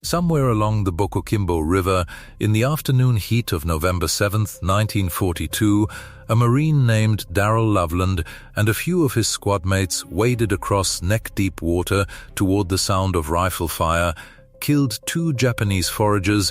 Somewhere along the Bokokimbo River, in the afternoon heat of November 7, 1942, a Marine named Darrell Loveland and a few of his squadmates waded across neck-deep water toward the sound of rifle fire, killed 2 Japanese foragers,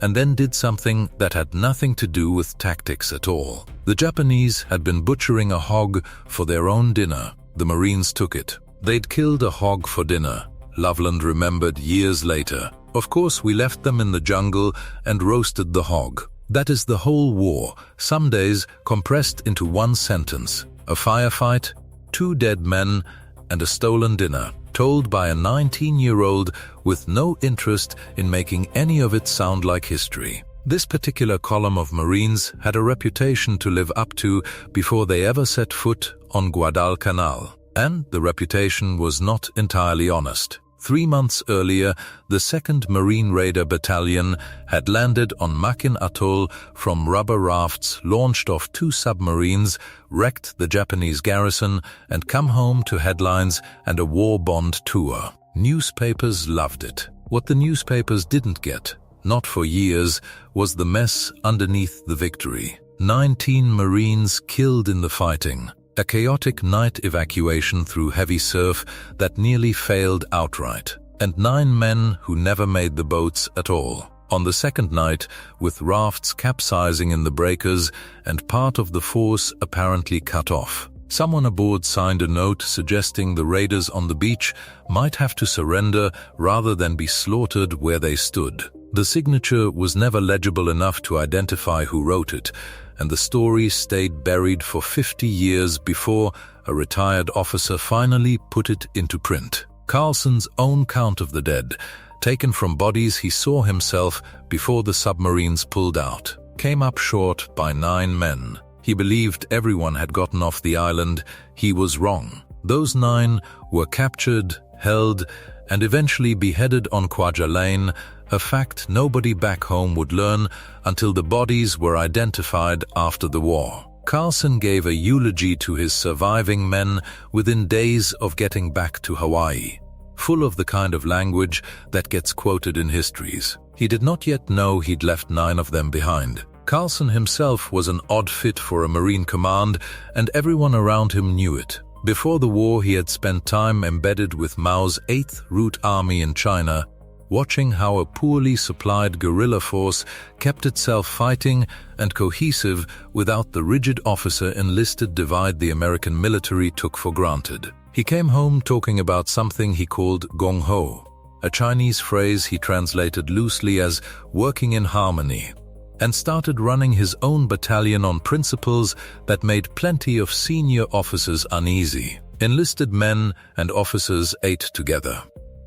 and then did something that had nothing to do with tactics at all. The Japanese had been butchering a hog for their own dinner. The Marines took it. They'd killed a hog for dinner, Loveland remembered years later. Of course, we left them in the jungle and roasted the hog. That is the whole war, some days compressed into one sentence. A firefight, 2 dead men, and a stolen dinner, told by a 19-year-old with no interest in making any of it sound like history. This particular column of Marines had a reputation to live up to before they ever set foot on Guadalcanal. And the reputation was not entirely honest. 3 months earlier, the 2nd Marine Raider Battalion had landed on Makin atoll from rubber rafts launched off 2 submarines, wrecked the Japanese garrison, and come home to headlines and a war bond tour. Newspapers loved it. What the newspapers didn't get, not for years, was the mess underneath the victory. 19 Marines killed in the fighting. A chaotic night evacuation through heavy surf that nearly failed outright, and 9 men who never made the boats at all. On the 2nd night, with rafts capsizing in the breakers and part of the force apparently cut off, someone aboard signed a note suggesting the raiders on the beach might have to surrender rather than be slaughtered where they stood. The signature was never legible enough to identify who wrote it, and the story stayed buried for 50 years before a retired officer finally put it into print. Carlson's own count of the dead, taken from bodies he saw himself before the submarines pulled out, came up short by 9 men. He believed everyone had gotten off the island. He was wrong. Those 9 were captured, held, and eventually beheaded on Guadalcanal, a fact nobody back home would learn until the bodies were identified after the war. Carlson gave a eulogy to his surviving men within days of getting back to Hawaii, full of the kind of language that gets quoted in histories. He did not yet know he'd left 9 of them behind. Carlson himself was an odd fit for a Marine command, and everyone around him knew it. Before the war, he had spent time embedded with Mao's 8th Route Army in China, watching how a poorly supplied guerrilla force kept itself fighting and cohesive without the rigid officer-enlisted divide the American military took for granted. He came home talking about something he called Gung Ho, a Chinese phrase he translated loosely as working in harmony, and started running his own battalion on principles that made plenty of senior officers uneasy. Enlisted men and officers ate together.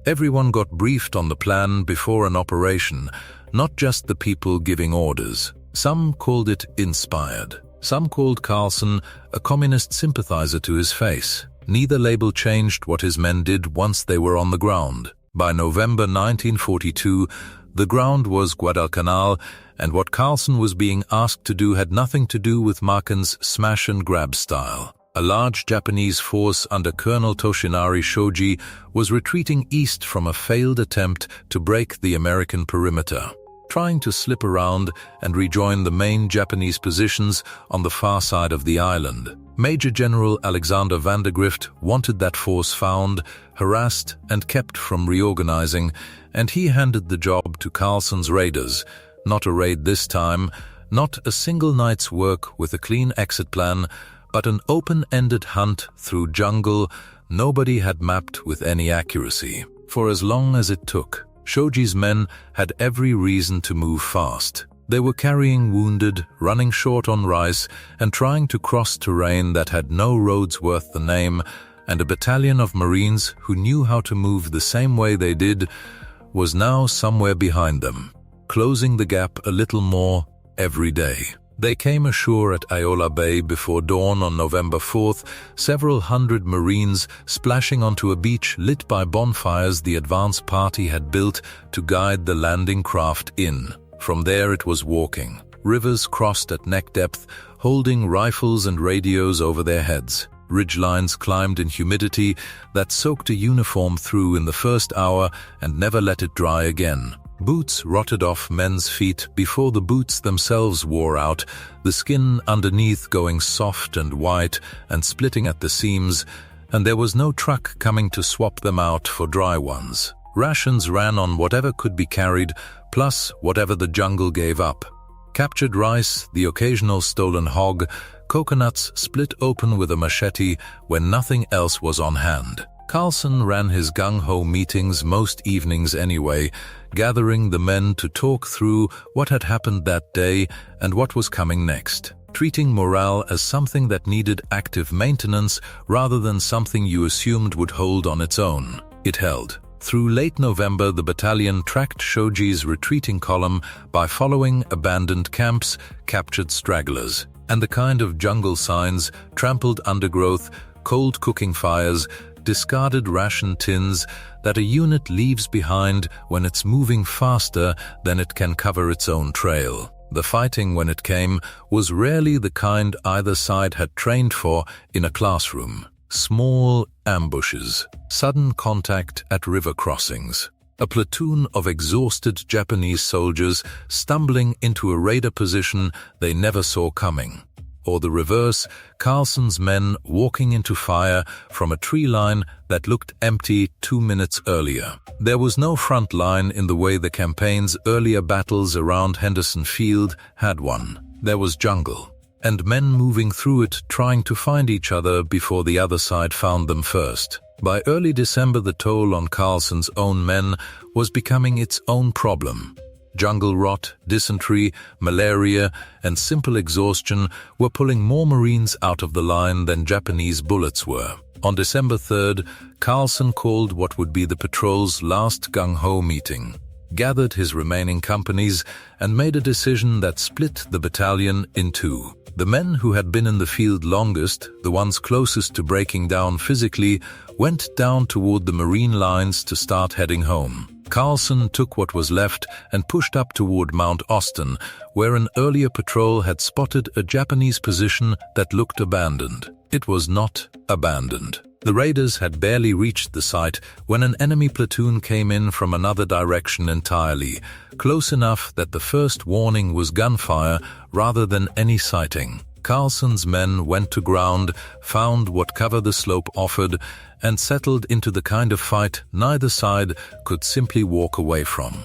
Everyone got briefed on the plan before an operation, not just the people giving orders. Some called it inspired. Some called Carlson a communist sympathizer to his face. Neither label changed what his men did once they were on the ground. By November 1942, the ground was Guadalcanal, and what Carlson was being asked to do had nothing to do with Makin's smash-and-grab style. A large Japanese force under Colonel Shoji was retreating east from a failed attempt to break the American perimeter, trying to slip around and rejoin the main Japanese positions on the far side of the island. Major General Alexander Vandergrift wanted that force found, harassed, and kept from reorganizing, and he handed the job to Carlson's raiders. Not a raid this time, not a single night's work with a clean exit plan, but an open-ended hunt through jungle nobody had mapped with any accuracy. For as long as it took, Shoji's men had every reason to move fast. They were carrying wounded, running short on rice, and trying to cross terrain that had no roads worth the name, and a battalion of Marines who knew how to move the same way they did was now somewhere behind them, closing the gap a little more every day. They came ashore at Aola Bay before dawn on November 4th, several hundred Marines splashing onto a beach lit by bonfires the advance party had built to guide the landing craft in. From there it was walking. Rivers crossed at neck depth, holding rifles and radios over their heads. Ridgelines climbed in humidity that soaked a uniform through in the first hour and never let it dry again. Boots rotted off men's feet before the boots themselves wore out, the skin underneath going soft and white and splitting at the seams, and there was no truck coming to swap them out for dry ones. Rations ran on whatever could be carried, plus whatever the jungle gave up. Captured rice, the occasional stolen hog, coconuts split open with a machete when nothing else was on hand. Carlson ran his Gung Ho meetings most evenings anyway, gathering the men to talk through what had happened that day and what was coming next, treating morale as something that needed active maintenance rather than something you assumed would hold on its own. It held. Through late November, the battalion tracked Shoji's retreating column by following abandoned camps, captured stragglers, and the kind of jungle signs, trampled undergrowth, cold cooking fires, discarded ration tins that a unit leaves behind when it's moving faster than it can cover its own trail. The fighting, when it came, was rarely the kind either side had trained for in a classroom. Small ambushes, sudden contact at river crossings, a platoon of exhausted Japanese soldiers stumbling into a raider position they never saw coming. Or the reverse, Carlson's men walking into fire from a tree line that looked empty 2 minutes earlier. There was no front line in the way the campaign's earlier battles around Henderson Field had one. There was jungle, and men moving through it trying to find each other before the other side found them first. By early December, the toll on Carlson's own men was becoming its own problem. Jungle rot, dysentery, malaria, and simple exhaustion were pulling more Marines out of the line than Japanese bullets were. On December 3rd, Carlson called what would be the patrol's last Gung Ho meeting, gathered his remaining companies, and made a decision that split the battalion in two. The men who had been in the field longest, the ones closest to breaking down physically, went down toward the Marine lines to start heading home. Carlson took what was left and pushed up toward Mount Austen, where an earlier patrol had spotted a Japanese position that looked abandoned. It was not abandoned. The raiders had barely reached the site when an enemy platoon came in from another direction entirely, close enough that the first warning was gunfire rather than any sighting. Carlson's men went to ground, found what cover the slope offered, and settled into the kind of fight neither side could simply walk away from.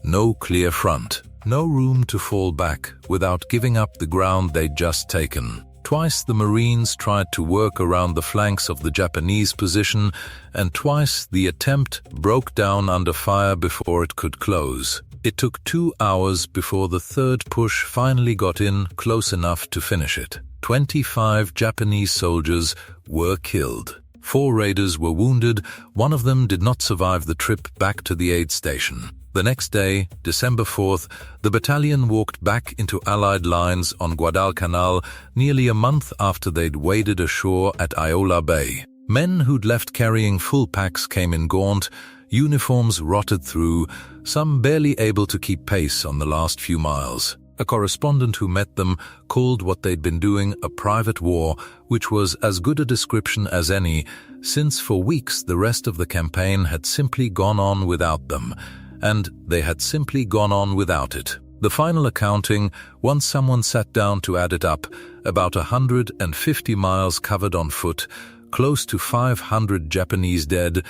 No clear front, no room to fall back without giving up the ground they'd just taken. Twice the Marines tried to work around the flanks of the Japanese position, and twice the attempt broke down under fire before it could close. It took 2 hours before the third push finally got in close enough to finish it. 25 Japanese soldiers were killed. 4 raiders were wounded. One of them did not survive the trip back to the aid station. The next day, December 4th, the battalion walked back into Allied lines on Guadalcanal nearly a month after they'd waded ashore at Aola Bay. Men who'd left carrying full packs came in gaunt, uniforms rotted through, some barely able to keep pace on the last few miles. A correspondent who met them called what they'd been doing a private war, which was as good a description as any, since for weeks the rest of the campaign had simply gone on without them, and they had simply gone on without it. The final accounting, once someone sat down to add it up, about 150 miles covered on foot, close to 500 Japanese dead,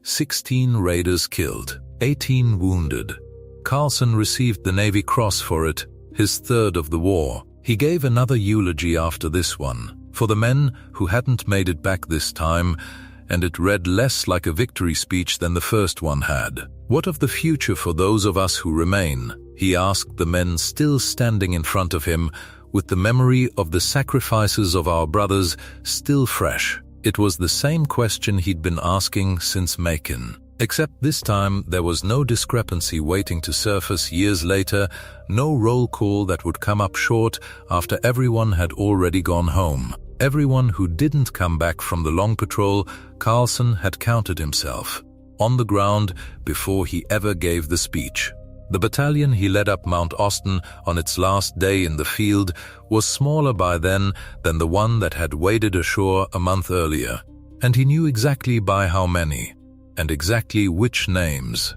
16 raiders killed, 18 wounded. Carlson received the Navy Cross for it, his third of the war. He gave another eulogy after this one, for the men who hadn't made it back this time, and it read less like a victory speech than the first one had. What of the future for those of us who remain? He asked the men still standing in front of him, with the memory of the sacrifices of our brothers still fresh. It was the same question he'd been asking since Makin. Except this time there was no discrepancy waiting to surface years later, no roll call that would come up short after everyone had already gone home. Everyone who didn't come back from the long patrol, Carlson had counted himself on the ground before he ever gave the speech. The battalion he led up Mount Austen on its last day in the field was smaller by then than the one that had waded ashore a month earlier, and he knew exactly by how many, and exactly which names.